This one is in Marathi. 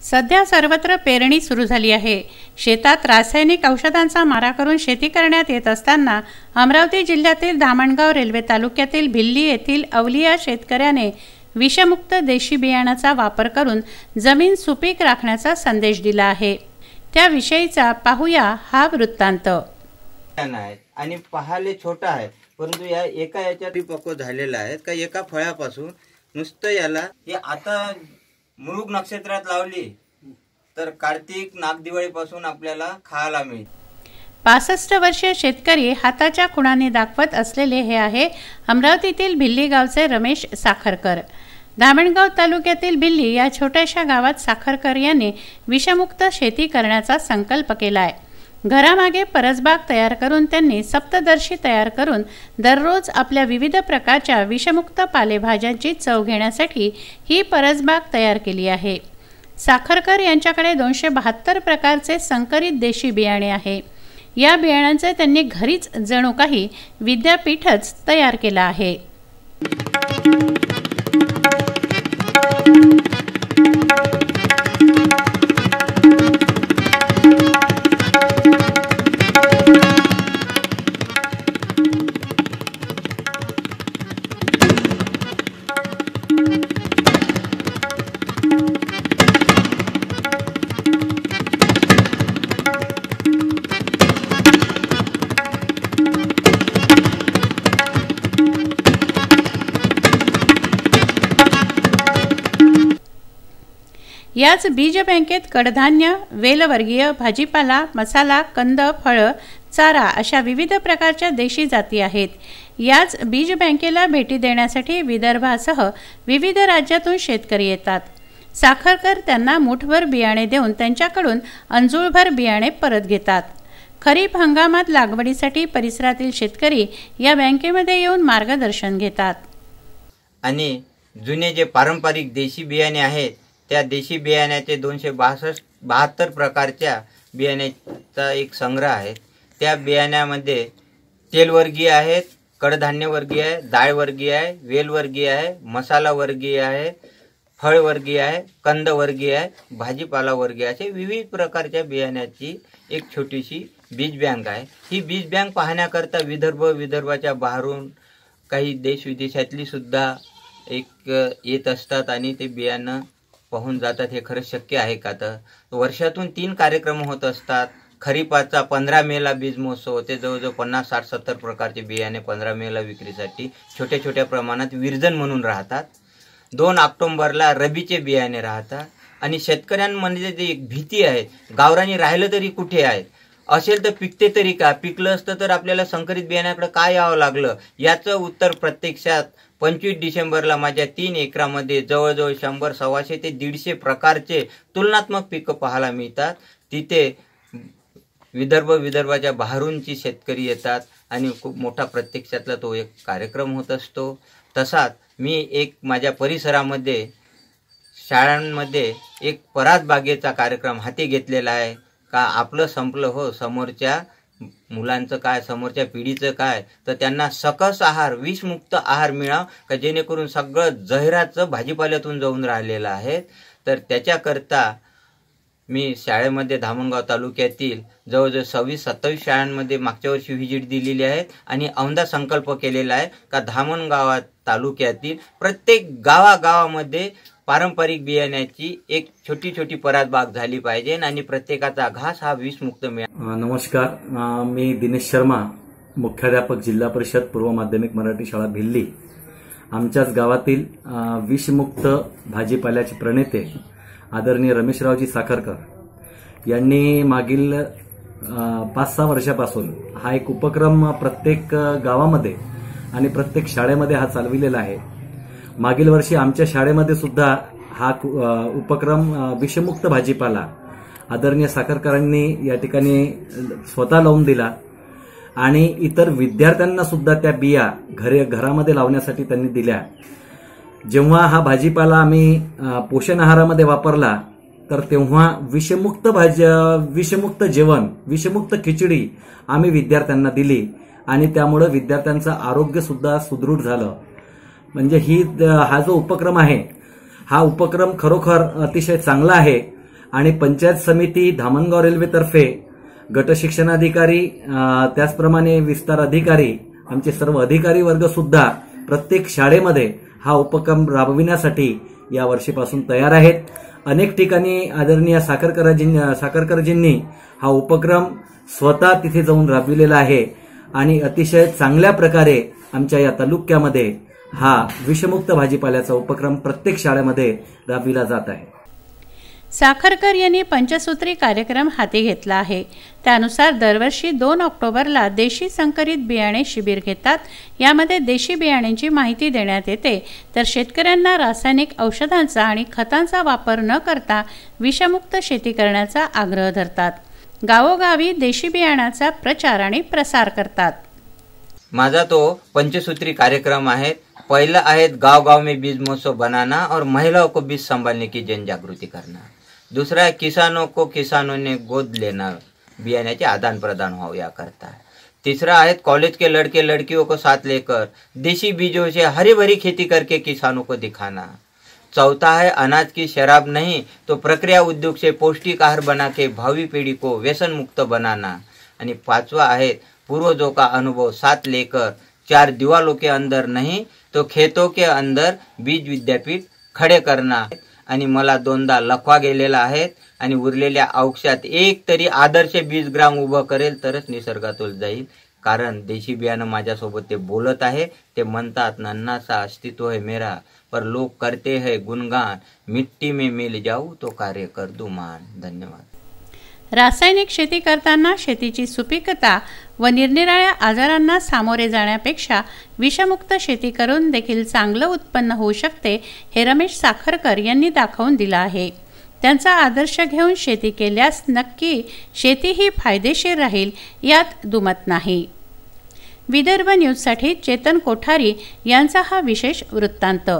सध्या सर्वत्र पेरणी सुरू झाली आहे। शेतात रासायनिक औषधांचा मारा करून शेती करण्यात येत असताना अमरावती जिल्ह्यातील धामणगाव रेल्वे तालुक्यातील भिल्ली येथील अवलिया शेतकऱ्याने विषमुक्त देशी बियाणाचा वापर करून जमीन सुपीक राखण्याचा संदेश दिला आहे। त्याविषयीचा पाहूया हा वृत्तांत। आणि पाहायला छोटा आहे, परंतु या एका याच्यात परिपक्व झालेला आहे का एका फळापासून नुसतं याला हे आता मृग नक्षत्रात लावली तर कार्तिक नागदिवाळीपासून आपल्याला खायला मिळेल। 65 वर्षीय शेतकरी हाताच्या खुणाने दाखवत असलेले हे आहे अमरावतीतील भिल्ली गावचे रमेश साखरकर। धामणगाव तालुक्यातील भिल्ली या छोट्याशा गावात साखरकर यांनी विषमुक्त शेती करण्याचा संकल्प केला आहे। घरामागे परसबाग तयार करून त्यांनी सप्तदर्शी तयार करून दररोज आपल्या विविध प्रकारच्या विषमुक्त पालेभाज्यांची चव घेण्यासाठी ही परसबाग तयार केली आहे। साखरकर यांच्याकडे 272 प्रकारचे संकरित देशी बियाणे आहे। या बियाणांचे त्यांनी घरीच जणू काही विद्यापीठच तयार केला आहे। याच बीज बँकेत कडधान्य, वेलवर्गीय, भाजीपाला, मसाला, कंद, फळं, चारा अशा विविध प्रकारच्या देशी जाती आहेत। याच बीज बँकेला भेटी देण्यासाठी विदर्भासह विविध राज्यातून शेतकरी येतात। साखरकर त्यांना मुठभर बियाणे देऊन त्यांच्याकडून अंजुळभर बियाणे परत घेतात। खरीप हंगामात लागवडीसाठी परिसरातील शेतकरी या बँकेमध्ये येऊन मार्गदर्शन घेतात। आणि जुने जे पारंपरिक देशी बियाणे आहेत त्या देशी बियाण्याचे 272 प्रकारच्या बियाण्याचा एक संग्रह आहे। त्या बियाण्यामध्ये तेलवर्गीय आहेत, कडधान्यवर्गीय आहे, डाळवर्गीय आहे, वेलवर्गीय आहे, मसालावर्गीय आहे, फळवर्गीय आहे, कंदवर्गीय आहे, भाजीपालावर्गीय असे विविध प्रकारच्या बियाण्याची एक छोटीशी बीज बँक आहे। ही बीज बँक पाहण्याकरता विदर्भाच्या बाहेरून काही देश विदेशातली सुद्धा एक येत असतात आणि ते बियाणं पाहून जातात। हे खरं शक्य आहे का? तर वर्षातून 3 कार्यक्रम होत असतात। खरीपाचा 15 मेला बीज महोत्सव होते। जवळजवळ 50, 60, 70 प्रकारचे बियाणे 15 मेला विक्रीसाठी छोट्या छोट्या प्रमाणात विरजन म्हणून राहतात। 2 ऑक्टोबरला रबीचे बियाणे राहतात। आणि शेतकऱ्यांमध्ये जी एक भीती आहे, गावरानी राहिलं तरी कुठे आहे, असेल तर पिकते तरी का, पिकलं असतं तर आपल्याला संकरित बियाण्याकडे काय यावं लागलं, याचं उत्तर प्रत्यक्षात 25 डिसेंबरला माझ्या 3 एकरामध्ये जवळजवळ 100, 125 ते 150 प्रकारचे तुलनात्मक पिकं पाहायला मिळतात। तिथे विदर्भाच्या बाहेरूनची शेतकरी येतात आणि खूप मोठा प्रत्यक्षातला तो एक कार्यक्रम होत असतो। तसाच मी एक माझ्या परिसरामध्ये शाळांमध्ये एक परसबागेचा कार्यक्रम हाती घेतलेला आहे का आपलं संपलं हो, समोरच्या मुलांचं काय, समोरच्या पिढीचं काय, तर त्यांना सकस आहार, विषमुक्त आहार मिळावा का जेणेकरून सगळं जहिराचं भाजीपाल्यातून जाऊन राहिलेलं आहे। तर त्याच्याकरता मी शाळेमध्ये धामणगाव तालुक्यातील जवळजवळ 26-27 शाळांमध्ये मागच्या वर्षी व्हिजिट दिलेली आहे आणि औंधा संकल्प केलेला आहे का धामणगाव तालुक्यातील प्रत्येक गावागावामध्ये पारंपरिक बियाण्याची एक छोटी छोटी परसबाग झाली पाहिजे आणि प्रत्येकाचा घास हा विषमुक्त मिळावा। नमस्कार, मी दिनेश शर्मा, मुख्याध्यापक जिल्हा परिषद पूर्व माध्यमिक मराठी शाळा भिल्ली। आमच्याच गावातील विषमुक्त भाजीपाल्याचे प्रणेते आदरणीय रमेशरावजी साखरकर यांनी मागील 5-6 वर्षापासून हा एक उपक्रम प्रत्येक गावामध्ये आणि प्रत्येक शाळेमध्ये हा चालविलेला आहे। मागील वर्षी आमच्या शाळेमध्ये सुद्धा हा उपक्रम विषमुक्त भाजीपाला आदरणीय साखरकरांनी या ठिकाणी स्वतः लावून दिला आणि इतर विद्यार्थ्यांना सुद्धा त्या बिया घरामध्ये लावण्यासाठी त्यांनी दिल्या। जेव्हा हा भाजीपाला आम्ही पोषण आहारामध्ये वापरला तर तेव्हा विषमुक्त जेवण, विषमुक्त खिचडी आम्ही विद्यार्थ्यांना दिली आणि त्यामुळे विद्यार्थ्यांचं आरोग्य सुद्धा सुदृढ झालं। म्हणजे हा जो उपक्रम आहे हा उपक्रम खरोखर अतिशय चांगला आहे आणि पंचायत समिती धामणगाव रेल्वेतर्फे गट शिक्षणाधिकारी त्याचप्रमाणे विस्तार अधिकारी आमचे सर्व अधिकारी वर्ग सुद्धा प्रत्येक शाळेमध्ये हा उपक्रम राबविण्यासाठी या वर्षीपासून तयार आहेत। अनेक ठिकाणी आदरणीय साखरकरजींनी हा उपक्रम स्वतः तिथे जाऊन राबविलेला आहे आणि अतिशय चांगल्या प्रकारे आमच्या या तालुक्यामध्ये हा विषमुक्त भाजीपाल्याचा उपक्रम प्रत्येक शाळेमध्ये राबविला जात आहे। साखरकर यांनी पंचसूत्री कार्यक्रम हाती घेतला आहे। त्यानुसार दरवर्षी 2 ऑक्टोबरला देशी संकरित बियाणे शिबिर घेतात। यामध्ये देशी बियाण्यांची माहिती देण्यात येते, तर शेतकऱ्यांना रासायनिक औषधांचा आणि खतांचा वापर न करता विषमुक्त शेती करण्याचा आग्रह धरतात। गावोगावी देशी बियाणाचा प्रचार आणि प्रसार करतात। माझा तो पंचसूत्री कार्यक्रम है। पहला है गांव गांव में बीज महोत्सव बनाना और महिलाओं को बीज संभालने की जन जागृति करना। दूसरा है किसानों ने गोद लेना, बियाण्याचे आदान प्रदान हो या करता है। तीसरा है कॉलेज के लड़के लड़कियों को साथ लेकर देशी बीजों से हरी भरी खेती करके किसानों को दिखाना। चौथा है अनाज की शराब नहीं तो प्रक्रिया उद्योग से पौष्टिक आहार बना के भावी पीढ़ी को व्यसन मुक्त बनाना। आणि पांचवा है पूर्वजों का अनुभव साथ लेकर 4 दीवालों के अंदर नहीं तो खेतों के अंदर बीज विद्यापीठ खडे करना। आणि मला 2दा लखवा गेलेला आहे आणि उरलेल्या अवक्षात एक तरी आदर्श बीजग्राम उभं करेल तरच निसर्गातून जाईल। कारण देशी बियाणं माझ्यासोबत ते बोलत आहे, ते म्हणतात नन्हा सा अस्तित्व है मेरा पर लोग करते हैं गुणगान, मिट्टी में मिल जाऊं तो कार्य कर दूं मान। धन्यवाद। रासायनिक शेती करताना शेतीची सुपीकता व निरनिराळ्या आजारांना सामोरे जाण्यापेक्षा विषमुक्त शेती करून देखील चांगलं उत्पन्न होऊ शकते हे रमेश साखरकर यांनी दाखवून दिलं आहे। त्यांचा आदर्श घेऊन शेती केल्यास नक्की शेती ही फायदेशीर राहील यात दुमत नाही। विदर्भ न्यूजसाठी चेतन कोठारी यांचा हा विशेष वृत्तांत।